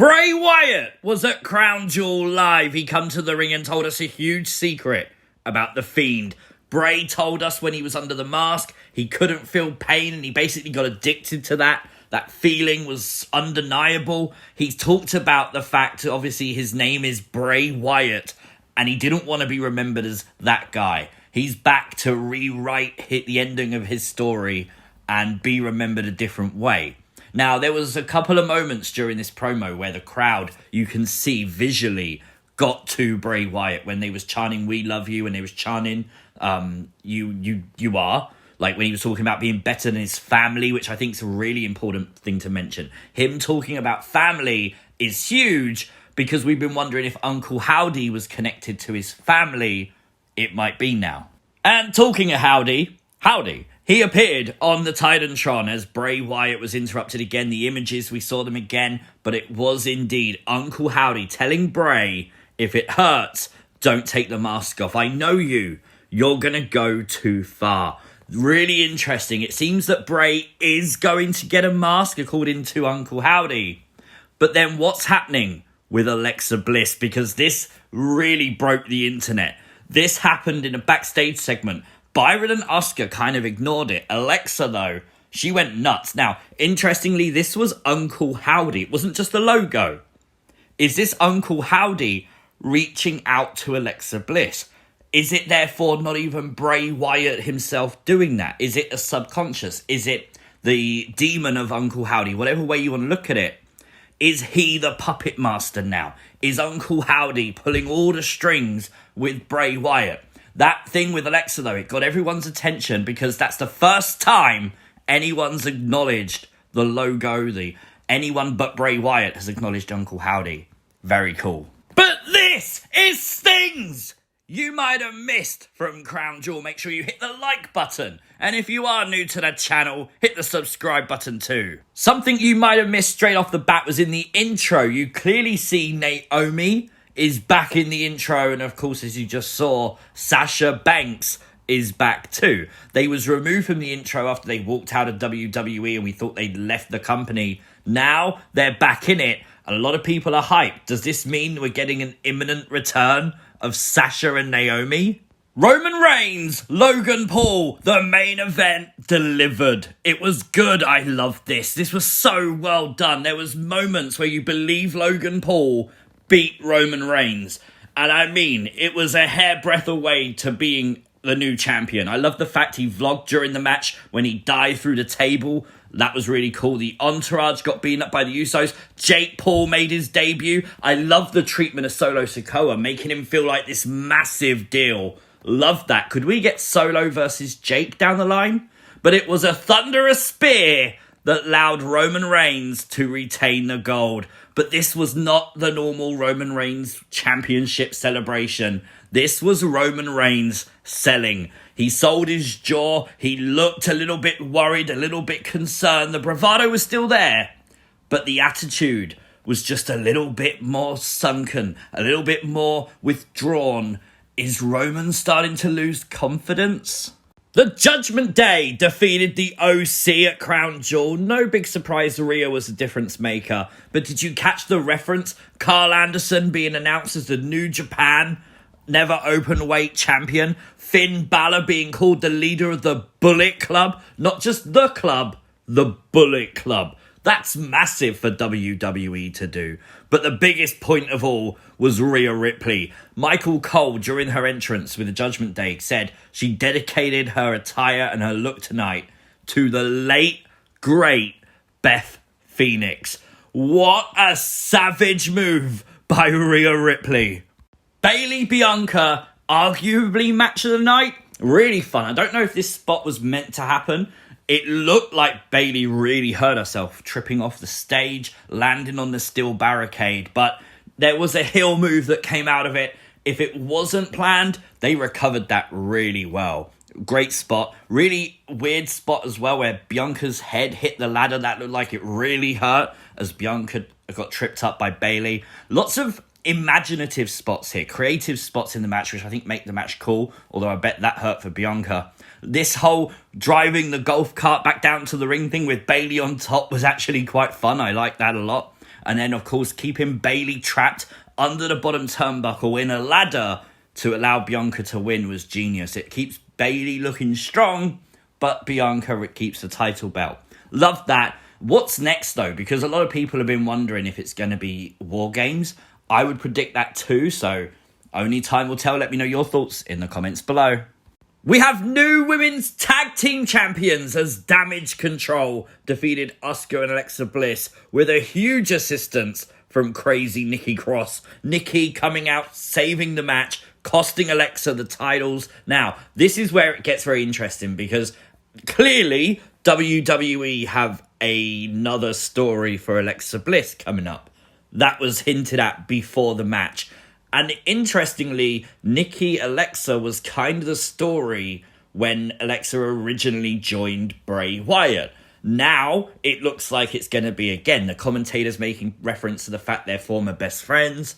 Bray Wyatt was at Crown Jewel live. He come to the ring and told us a huge secret about The Fiend. Bray told us when he was under the mask, he couldn't feel pain and he basically got addicted to that. That feeling was undeniable. He talked about the fact, obviously, his name is Bray Wyatt and he didn't want to be remembered as that guy. He's back to hit the ending of his story and be remembered a different way. Now, there was a couple of moments during this promo where the crowd, you can see visually, got to Bray Wyatt when they was chanting, "We love you," and they was chanting, you are. Like when he was talking about being better than his family, which I think is a really important thing to mention. Him talking about family is huge because we've been wondering if Uncle Howdy was connected to his family. It might be now. And talking of Howdy, he appeared on the Titantron as Bray Wyatt was interrupted again. The images, we saw them again, but it was indeed Uncle Howdy telling Bray, if it hurts, don't take the mask off. I know you're going to go too far. Really interesting. It seems that Bray is going to get a mask, according to Uncle Howdy. But then what's happening with Alexa Bliss? Because this really broke the internet. This happened in a backstage segment. Byron and Oscar kind of ignored it. Alexa, though, she went nuts. Now, interestingly, this was Uncle Howdy. It wasn't just the logo. Is this Uncle Howdy reaching out to Alexa Bliss? Is it therefore not even Bray Wyatt himself doing that? Is it a subconscious? Is it the demon of Uncle Howdy? Whatever way you want to look at it. Is he the puppet master now? Is Uncle Howdy pulling all the strings with Bray Wyatt? That thing with Alexa, though, it got everyone's attention because that's the first time anyone's acknowledged the logo. Anyone but Bray Wyatt has acknowledged Uncle Howdy. Very cool. But this is things you might have missed from Crown Jewel. Make sure you hit the like button. And if you are new to the channel, hit the subscribe button too. Something you might have missed straight off the bat was in the intro. You clearly see Naomi is back in the intro, and of course, as you just saw, Sasha Banks is back too. They was removed from the intro after they walked out of WWE and we thought they'd left the company. Now they're back in it. A lot of people are hyped. Does this mean we're getting an imminent return of Sasha and Naomi? Roman Reigns, Logan Paul, the main event delivered. It was good. I loved this. This was so well done. There was moments where you believe Logan Paul beat Roman Reigns. And I mean, it was a hairbreadth away to being the new champion. I love the fact he vlogged during the match when he dived through the table. That was really cool. The entourage got beaten up by the Usos. Jake Paul made his debut. I love the treatment of Solo Sikoa, making him feel like this massive deal. Love that. Could we get Solo versus Jake down the line? But it was a thunderous spear that allowed Roman Reigns to retain the gold. But this was not the normal Roman Reigns championship celebration. This was Roman Reigns selling. He sold his jaw. He looked a little bit worried, a little bit concerned. The bravado was still there, but the attitude was just a little bit more sunken, a little bit more withdrawn. Is Roman starting to lose confidence? The Judgment Day defeated the OC at Crown Jewel. No big surprise Rhea was a difference maker. But did you catch the reference? Carl Anderson being announced as the New Japan Never Open Weight Champion. Finn Balor being called the leader of the Bullet Club. Not just the club, the Bullet Club. That's massive for WWE to do. But the biggest point of all was Rhea Ripley. Michael Cole, during her entrance with the Judgment Day, said she dedicated her attire and her look tonight to the late, great Beth Phoenix. What a savage move by Rhea Ripley. Bayley Bianca, arguably match of the night. Really fun. I don't know if this spot was meant to happen. It looked like Bayley really hurt herself, tripping off the stage, landing on the steel barricade. But there was a heel move that came out of it. If it wasn't planned, they recovered that really well. Great spot. Really weird spot as well where Bianca's head hit the ladder. That looked like it really hurt as Bianca got tripped up by Bayley. Lots of imaginative spots here, creative spots in the match, which I think make the match cool, although I bet that hurt for Bianca. This whole driving the golf cart back down to the ring thing with Bayley on top was actually quite fun. I like that a lot. And then, of course, keeping Bayley trapped under the bottom turnbuckle in a ladder to allow Bianca to win was genius. It keeps Bayley looking strong, but Bianca keeps the title belt. Love that. What's next, though? Because a lot of people have been wondering if it's going to be War Games. I would predict that too, so only time will tell. Let me know your thoughts in the comments below. We have new women's tag team champions as Damage Control defeated Asuka and Alexa Bliss with a huge assistance from crazy Nikki Cross. Nikki coming out, saving the match, costing Alexa the titles. Now, this is where it gets very interesting because clearly WWE have another story for Alexa Bliss coming up. That was hinted at before the match. And interestingly, Nikki Alexa was kind of the story when Alexa originally joined Bray Wyatt. Now, it looks like it's going to be, again, the commentators making reference to the fact they're former best friends.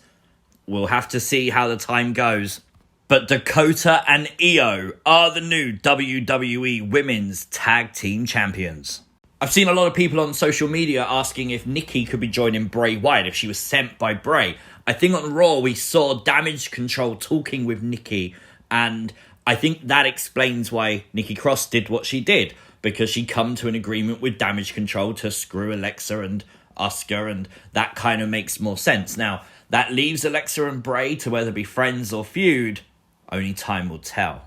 We'll have to see how the time goes. But Dakota and Io are the new WWE Women's Tag Team Champions. I've seen a lot of people on social media asking if Nikki could be joining Bray Wyatt, if she was sent by Bray. I think on Raw we saw Damage Control talking with Nikki, and I think that explains why Nikki Cross did what she did, because she come to an agreement with Damage Control to screw Alexa and Asuka, and that kind of makes more sense. Now, that leaves Alexa and Bray to whether be friends or feud. Only time will tell.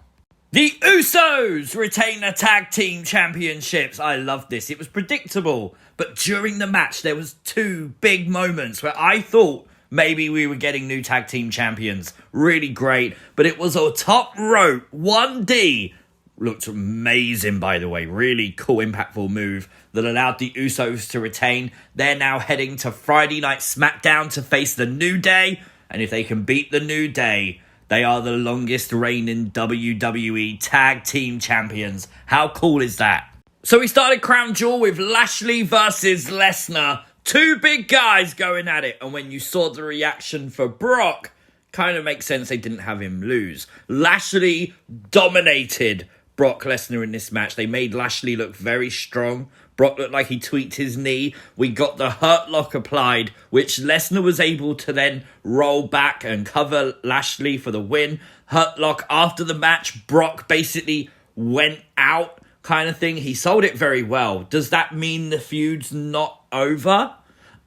The Usos retain the tag team championships. I love this. It was predictable, but during the match there was two big moments where I thought maybe we were getting new tag team champions. Really great, but it was a top rope 1D. Looked amazing, by the way. Really cool, impactful move that allowed the Usos to retain. They're now heading to Friday Night SmackDown to face the New Day, and if they can beat the New Day, they are the longest reigning WWE Tag Team Champions. How cool is that? So we started Crown Jewel with Lashley versus Lesnar. Two big guys going at it. And when you saw the reaction for Brock, kind of makes sense they didn't have him lose. Lashley dominated Brock Lesnar in this match. They made Lashley look very strong. Brock looked like he tweaked his knee. We got the Hurt Lock applied, which Lesnar was able to then roll back and cover Lashley for the win. Hurt Lock after the match, Brock basically went out kind of thing. He sold it very well. Does that mean the feud's not over?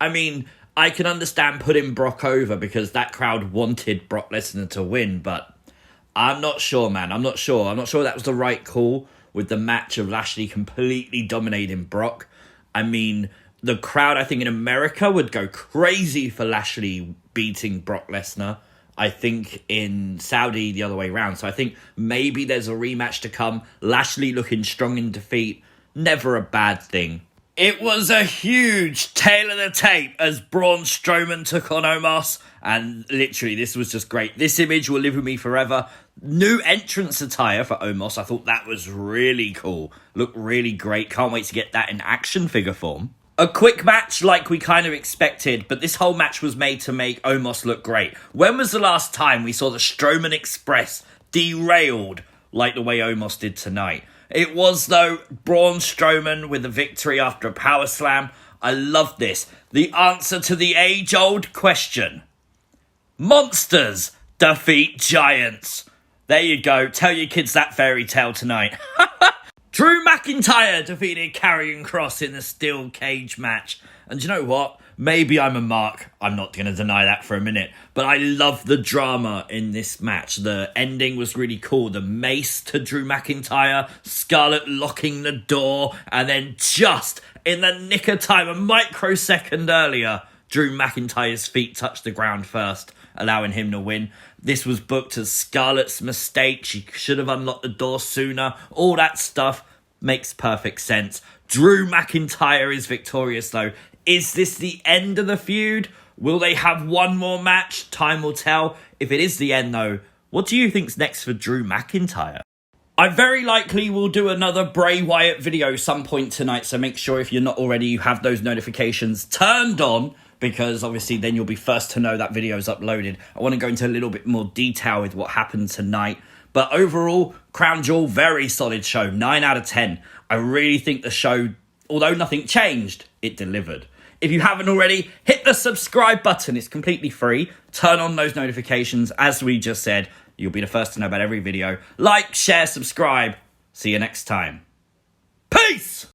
I mean, I can understand putting Brock over because that crowd wanted Brock Lesnar to win, but I'm not sure, man. I'm not sure that was the right call with the match of Lashley completely dominating Brock. I mean, the crowd, I think, in America would go crazy for Lashley beating Brock Lesnar. I think in Saudi, the other way around. So I think maybe there's a rematch to come. Lashley looking strong in defeat. Never a bad thing. It was a huge tail of the tape as Braun Strowman took on Omos. And literally, this was just great. This image will live with me forever. New entrance attire for Omos. I thought that was really cool. Looked really great. Can't wait to get that in action figure form. A quick match like we kind of expected, but this whole match was made to make Omos look great. When was the last time we saw the Strowman Express derailed like the way Omos did tonight? It was, though, Braun Strowman with the victory after a power slam. I love this. The answer to the age-old question. Monsters defeat giants. There you go. Tell your kids that fairy tale tonight. Drew McIntyre defeated Karrion Kross in the steel cage match. And you know what? Maybe I'm a mark. I'm not going to deny that for a minute. But I love the drama in this match. The ending was really cool. The mace to Drew McIntyre, Scarlett locking the door, and then just in the nick of time, a microsecond earlier, Drew McIntyre's feet touched the ground first, allowing him to win. This was booked as Scarlett's mistake. She should have unlocked the door sooner. All that stuff makes perfect sense. Drew McIntyre is victorious, though. Is this the end of the feud? Will they have one more match? Time will tell. If it is the end, though, what do you think's next for Drew McIntyre? I very likely will do another Bray Wyatt video some point tonight, so make sure if you're not already, you have those notifications turned on, because obviously then you'll be first to know that video is uploaded. I want to go into a little bit more detail with what happened tonight. But overall, Crown Jewel, very solid show. 9 out of 10. I really think the show, although nothing changed, it delivered. If you haven't already, hit the subscribe button. It's completely free. Turn on those notifications. As we just said, you'll be the first to know about every video. Like, share, subscribe. See you next time. Peace!